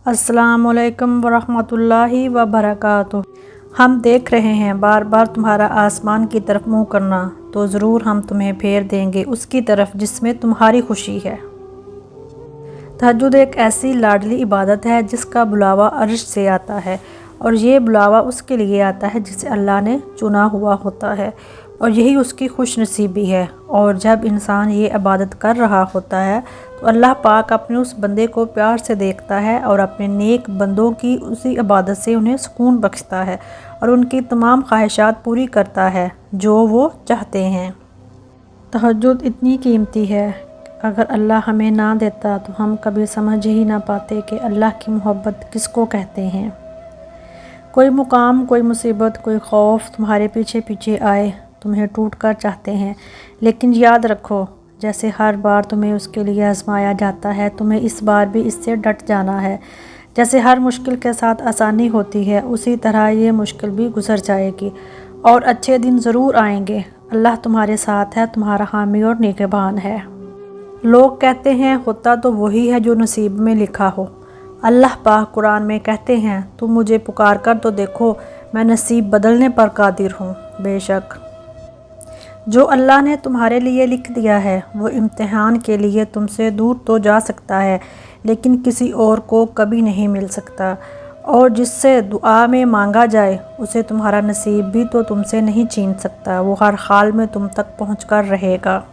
अस्सलाम वालेकुम वरहमतुल्लाहि वबरकातुह। हम देख रहे हैं बार बार तुम्हारा आसमान की तरफ मुँह करना, तो ज़रूर हम तुम्हें फेर देंगे उसकी तरफ जिसमें तुम्हारी खुशी है। तहज्जुद एक ऐसी लाडली इबादत है जिसका बुलावा अर्श से आता है, और ये बुलावा उसके लिए आता है जिसे अल्लाह ने चुना हुआ होता है, और यही उसकी खुश नसीबी है। और जब इंसान ये इबादत कर रहा होता है तो अल्लाह पाक अपने उस बंदे को प्यार से देखता है और अपने नेक बंदों की उसी इबादत से उन्हें सुकून बख्शता है और उनकी तमाम ख्वाहिशात पूरी करता है जो वो चाहते हैं। तहज्जुद इतनी कीमती है, अगर अल्लाह हमें ना देता तो हम कभी समझ ही ना पाते कि अल्लाह की मोहब्बत किसको कहते हैं। कोई मुकाम, कोई मुसीबत, कोई खौफ तुम्हारे पीछे पीछे आए, तुम्हें टूट कर चाहते हैं, लेकिन याद रखो जैसे हर बार तुम्हें उसके लिए आजमाया जाता है, तुम्हें इस बार भी इससे डट जाना है। जैसे हर मुश्किल के साथ आसानी होती है, उसी तरह ये मुश्किल भी गुजर जाएगी और अच्छे दिन ज़रूर आएंगे। अल्लाह तुम्हारे साथ है, तुम्हारा हामी और निगहबान है। लोग कहते हैं होता तो वही है जो नसीब में लिखा हो। अल्लाह पाक कुरान में कहते हैं, तुम मुझे पुकार कर तो देखो, मैं नसीब बदलने पर कादिर हूँ। बेशक जो अल्लाह ने तुम्हारे लिए लिख दिया है वो इम्तिहान के लिए तुमसे दूर तो जा सकता है, लेकिन किसी और को कभी नहीं मिल सकता। और जिससे दुआ में मांगा जाए उसे तुम्हारा नसीब भी तो तुमसे नहीं छीन सकता, वो हर हाल में तुम तक पहुँच कर रहेगा।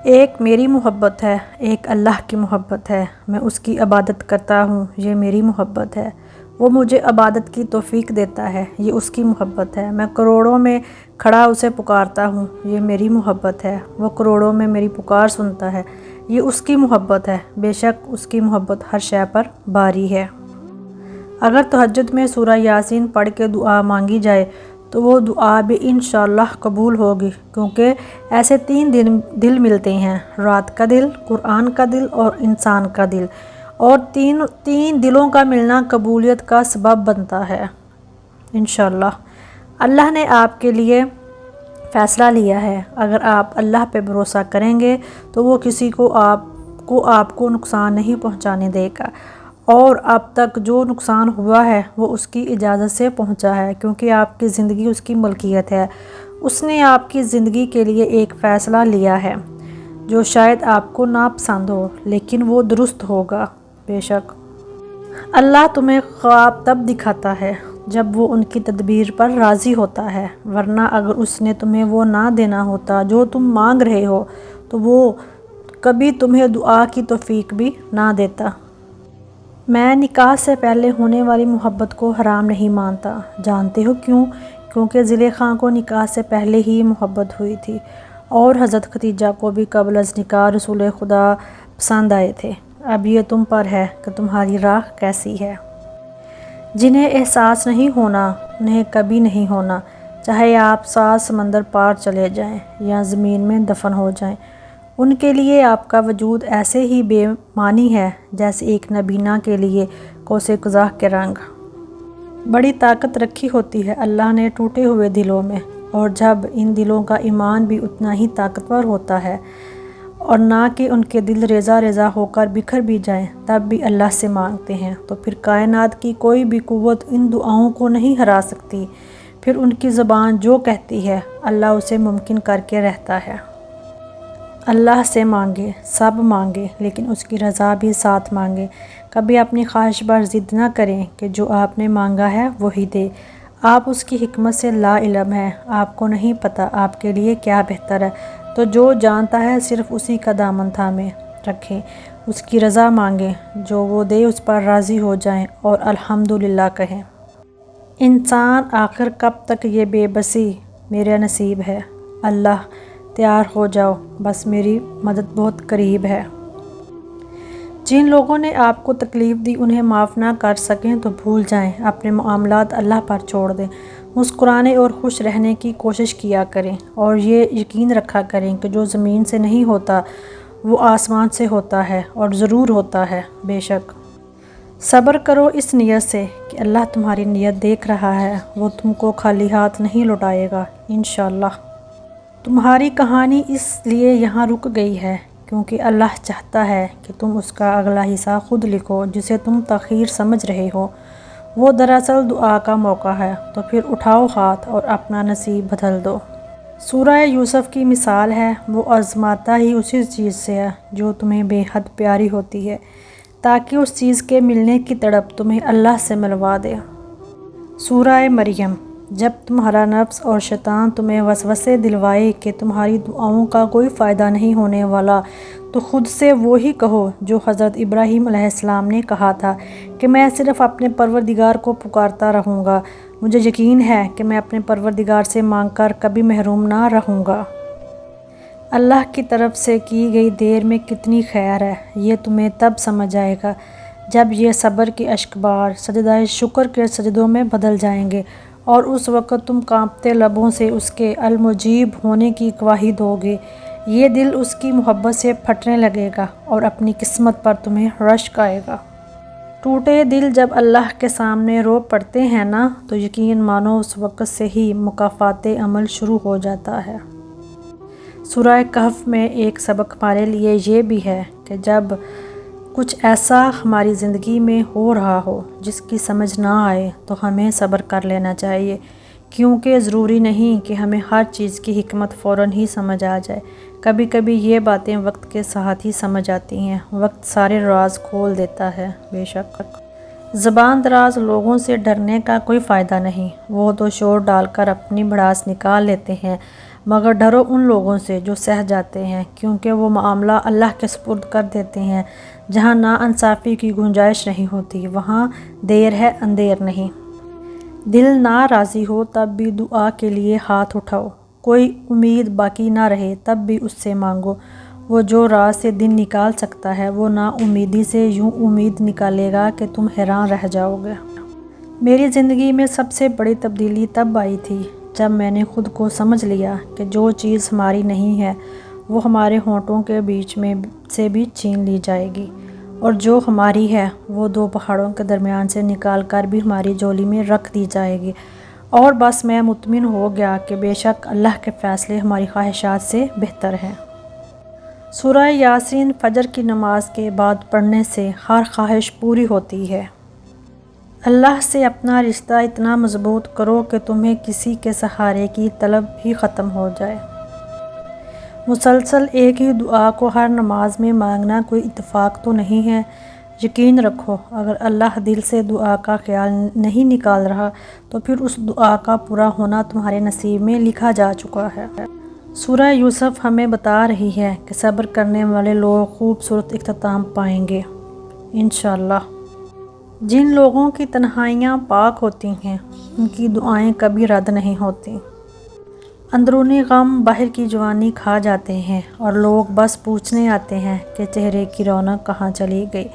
एक मेरी मोहब्बत है, एक अल्लाह की मोहब्बत है। मैं उसकी इबादत करता हूँ, ये मेरी मोहब्बत है। वो मुझे इबादत की तौफीक देता है, ये उसकी मोहब्बत है। मैं करोड़ों में खड़ा उसे पुकारता हूँ, ये मेरी मोहब्बत है। वो करोड़ों में मेरी पुकार सुनता है, ये उसकी मोहब्बत है। बेशक उसकी मोहब्बत हर शय पर बारी है। अगर तहज्जुद में सूरह यासीन पढ़ के दुआ मांगी जाए तो वो दुआ भी इंशाअल्लाह कबूल होगी, क्योंकि ऐसे 3 दिल मिलते हैं, रात का दिल, कुरान का दिल और इंसान का दिल, और तीन दिलों का मिलना कबूलियत का सबब बनता है इंशाअल्लाह। अल्लाह ने आपके लिए फ़ैसला लिया है। अगर आप अल्लाह पे भरोसा करेंगे तो वो किसी को आपको नुकसान नहीं पहुंचाने देगा, और अब तक जो नुकसान हुआ है वो उसकी इजाज़त से पहुंचा है, क्योंकि आपकी ज़िंदगी उसकी मलकियत है। उसने आपकी ज़िंदगी के लिए एक फ़ैसला लिया है जो शायद आपको नापसंद हो, लेकिन वो दुरुस्त होगा। बेशक अल्लाह तुम्हें ख्वाब तब दिखाता है जब वो उनकी तदबीर पर राज़ी होता है, वरना अगर उसने तुम्हें वो ना देना होता जो तुम मांग रहे हो तो वो कभी तुम्हें दुआ की तौफीक भी ना देता। मैं निकाह से पहले होने वाली मोहब्बत को हराम नहीं मानता। जानते हो क्यों? क्योंकि ज़ुलेखा को निकाह से पहले ही मोहब्बत हुई थी, और हज़रत खदीजा को भी क़ब्ल अज़ निकाह रसूल खुदा पसंद आए थे। अब ये तुम पर है कि तुम्हारी राह कैसी है। जिन्हें एहसास नहीं होना उन्हें कभी नहीं होना, चाहे आप 7 समंदर पार चले जाएं या ज़मीन में दफन हो जाएं। उनके लिए आपका वजूद ऐसे ही बेमानी है जैसे एक नबीना के लिए कोसे क़ज़ा के रंग। बड़ी ताकत रखी होती है अल्लाह ने टूटे हुए दिलों में, और जब इन दिलों का ईमान भी उतना ही ताकतवर होता है और ना कि उनके दिल रेज़ा रेज़ा होकर बिखर भी जाएं, तब भी अल्लाह से मांगते हैं, तो फिर कायनात की कोई भी कुव्वत इन दुआओं को नहीं हरा सकती। फिर उनकी ज़बान जो कहती है अल्लाह उसे मुमकिन करके रहता है। अल्लाह से मांगे, सब मांगे, लेकिन उसकी रज़ा भी साथ मांगे। कभी अपनी ख्वाहिश पर ज़िद ना करें कि जो आपने मांगा है वही दे। आप उसकी हिकमत से ला इल्म है, आपको नहीं पता आपके लिए क्या बेहतर है, तो जो जानता है सिर्फ उसी का दामन थामे रखें, उसकी रज़ा मांगें, जो वो दे उस पर राज़ी हो जाएं और अल्हम्दुलिल्लाह कहें। इंसान आखिर कब तक ये बेबसी मेरा नसीब है, अल्लाह तैयार हो जाओ, बस मेरी मदद बहुत करीब है। जिन लोगों ने आपको तकलीफ़ दी उन्हें माफ़ ना कर सकें तो भूल जाएं, अपने मामलात अल्लाह पर छोड़ दें। मुस्कुराने और खुश रहने की कोशिश किया करें, और ये यकीन रखा करें कि जो ज़मीन से नहीं होता वो आसमान से होता है, और ज़रूर होता है। बेशक सब्र करो इस नियत से कि अल्लाह तुम्हारी नियत देख रहा है, वो तुमको खाली हाथ नहीं लौटाएगा इंशाअल्लाह। तुम्हारी कहानी इसलिए यहाँ रुक गई है کیونکہ اللہ چاہتا ہے کہ تم اس کا اگلا حصہ خود لکھو جسے تم تاخیر سمجھ رہے ہو۔ وہ دراصل دعا کا موقع ہے، تو پھر اٹھاؤ ہاتھ اور اپنا نصیب بدل دو۔ سورہ یوسف کی مثال ہے، وہ آزماتا ہی اسی چیز سے ہے جو تمہیں بے حد پیاری ہوتی ہے، تاکہ اس چیز کے ملنے کی تڑپ تمہیں اللہ سے ملوا دے۔ سورہ مریم۔ جب تمہارا نفس اور شیطان تمہیں وسوسے دلوائے کہ تمہاری دعاؤں کا کوئی فائدہ نہیں ہونے والا، تو خود سے وہی کہو جو حضرت ابراہیم علیہ السلام نے کہا تھا کہ میں صرف اپنے پروردگار کو پکارتا رہوں گا، مجھے یقین ہے کہ میں اپنے پروردگار سے مانگ کر کبھی محروم نہ رہوں گا۔ اللہ کی طرف سے کی گئی دیر میں کتنی خیر ہے، یہ تمہیں تب سمجھ آئے گا جب یہ صبر کے اشکبار سجدہ شکر کے سجدوں میں بدل جائیں گے، اور اس وقت تم کانپتے لبوں سے اس کے المجیب ہونے کی گواہی دو گے۔ یہ دل اس کی محبت سے پھٹنے لگے گا اور اپنی قسمت پر تمہیں رشک آئے گا۔ ٹوٹے دل جب اللہ کے سامنے رو پڑتے ہیں نا، تو یقین مانو اس وقت سے ہی مکافات عمل شروع ہو جاتا ہے۔ سورہ کہف میں ایک سبق ہمارے لیے یہ بھی ہے کہ جب کچھ ایسا ہماری زندگی میں ہو رہا ہو جس کی سمجھ نہ آئے تو ہمیں صبر کر لینا چاہیے، کیونکہ ضروری نہیں کہ ہمیں ہر چیز کی حکمت فوراً ہی سمجھ آ جائے۔ کبھی کبھی یہ باتیں وقت کے ساتھ ہی سمجھ آتی ہیں، وقت سارے راز کھول دیتا ہے۔ بے شک زبان دراز لوگوں سے ڈرنے کا کوئی فائدہ نہیں، وہ تو شور ڈال کر اپنی بھڑاس نکال لیتے ہیں، مگر ڈرو ان لوگوں سے جو سہ جاتے ہیں، کیونکہ وہ معاملہ اللہ کے سپرد کر دیتے ہیں۔ جہاں ناانصافی کی گنجائش نہیں ہوتی، وہاں دیر ہے اندیر نہیں۔ دل نہ راضی ہو تب بھی دعا کے لیے ہاتھ اٹھاؤ، کوئی امید باقی نہ رہے تب بھی اس سے مانگو۔ وہ جو راز سے دن نکال سکتا ہے، وہ نا امیدی سے یوں امید نکالے گا کہ تم حیران رہ جاؤ گے۔ میری زندگی میں سب سے بڑی تبدیلی تب آئی تھی جب میں نے خود کو سمجھ لیا کہ جو چیز ہماری نہیں ہے وہ ہمارے ہونٹوں کے بیچ میں سے بھی چھین لی جائے گی، اور جو ہماری ہے وہ دو پہاڑوں کے درمیان سے نکال کر بھی ہماری جھولی میں رکھ دی جائے گی۔ اور بس میں مطمئن ہو گیا کہ بے شک اللہ کے فیصلے ہماری خواہشات سے بہتر ہیں۔ سورہ یاسین فجر کی نماز کے بعد پڑھنے سے ہر خواہش پوری ہوتی ہے۔ اللہ سے اپنا رشتہ اتنا مضبوط کرو کہ تمہیں کسی کے سہارے کی طلب ہی ختم ہو جائے۔ مسلسل ایک ہی دعا کو ہر نماز میں مانگنا کوئی اتفاق تو نہیں ہے۔ یقین رکھو اگر اللہ دل سے دعا کا خیال نہیں نکال رہا تو پھر اس دعا کا پورا ہونا تمہارے نصیب میں لکھا جا چکا ہے۔ سورہ یوسف ہمیں بتا رہی ہے کہ صبر کرنے والے لوگ خوبصورت اختتام پائیں گے انشاءاللہ۔ جن لوگوں کی تنہائیاں پاک ہوتی ہیں ان کی دعائیں کبھی رد نہیں ہوتی۔ اندرونی غم باہر کی جوانی کھا جاتے ہیں اور لوگ بس پوچھنے آتے ہیں کہ چہرے کی رونق کہاں چلی گئی،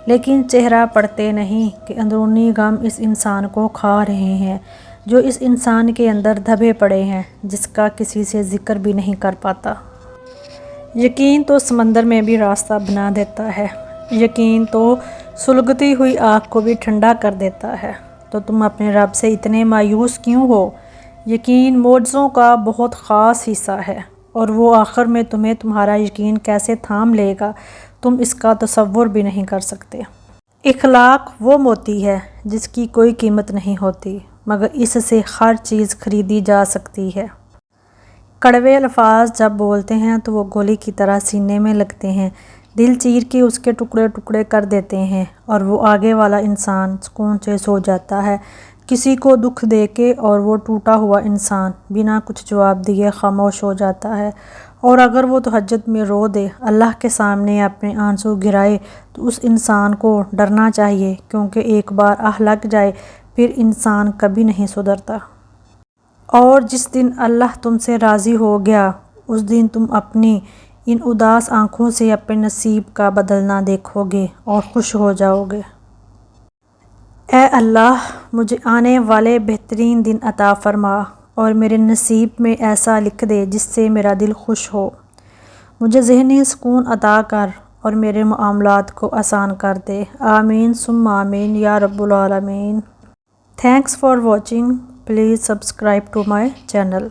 لیکن چہرہ پڑھتے نہیں کہ اندرونی غم اس انسان کو کھا رہے ہیں، جو اس انسان کے اندر دبے پڑے ہیں، جس کا کسی سے ذکر بھی نہیں کر پاتا۔ یقین تو سمندر میں بھی راستہ بنا دیتا ہے، یقین تو سلگتی ہوئی آگ کو بھی ٹھنڈا کر دیتا ہے، تو تم اپنے رب سے اتنے مایوس کیوں ہو؟ یقین معجزوں کا بہت خاص حصہ ہے، اور وہ آخر میں تمہیں تمہارا یقین کیسے تھام لے گا تم اس کا تصور بھی نہیں کر سکتے۔ اخلاق وہ موتی ہے جس کی کوئی قیمت نہیں ہوتی، مگر اس سے ہر چیز خریدی جا سکتی ہے۔ کڑوے الفاظ جب بولتے ہیں تو وہ گولی کی طرح سینے میں لگتے ہیں، دل چیر کے اس کے ٹکڑے ٹکڑے کر دیتے ہیں، اور وہ آگے والا انسان سکون سے سو جاتا ہے کسی کو دکھ دے کے، اور وہ ٹوٹا ہوا انسان بنا کچھ جواب دیے خاموش ہو جاتا ہے، اور اگر وہ تہجد میں رو دے، اللہ کے سامنے اپنے آنسو گرائے، تو اس انسان کو ڈرنا چاہیے، کیونکہ ایک بار آہ لگ جائے پھر انسان کبھی نہیں سدھرتا۔ اور جس دن اللہ تم سے راضی ہو گیا اس دن تم اپنی ان اداس آنکھوں سے اپنے نصیب کا بدلنا دیکھو گے اور خوش ہو جاؤ گے۔ اے اللہ مجھے آنے والے بہترین دن عطا فرما اور میرے نصیب میں ایسا لکھ دے جس سے میرا دل خوش ہو، مجھے ذہنی سکون عطا کر اور میرے معاملات کو آسان کر دے۔ آمین ثم آمین یا رب العالمین۔ Thanks for watching, please subscribe to my channel.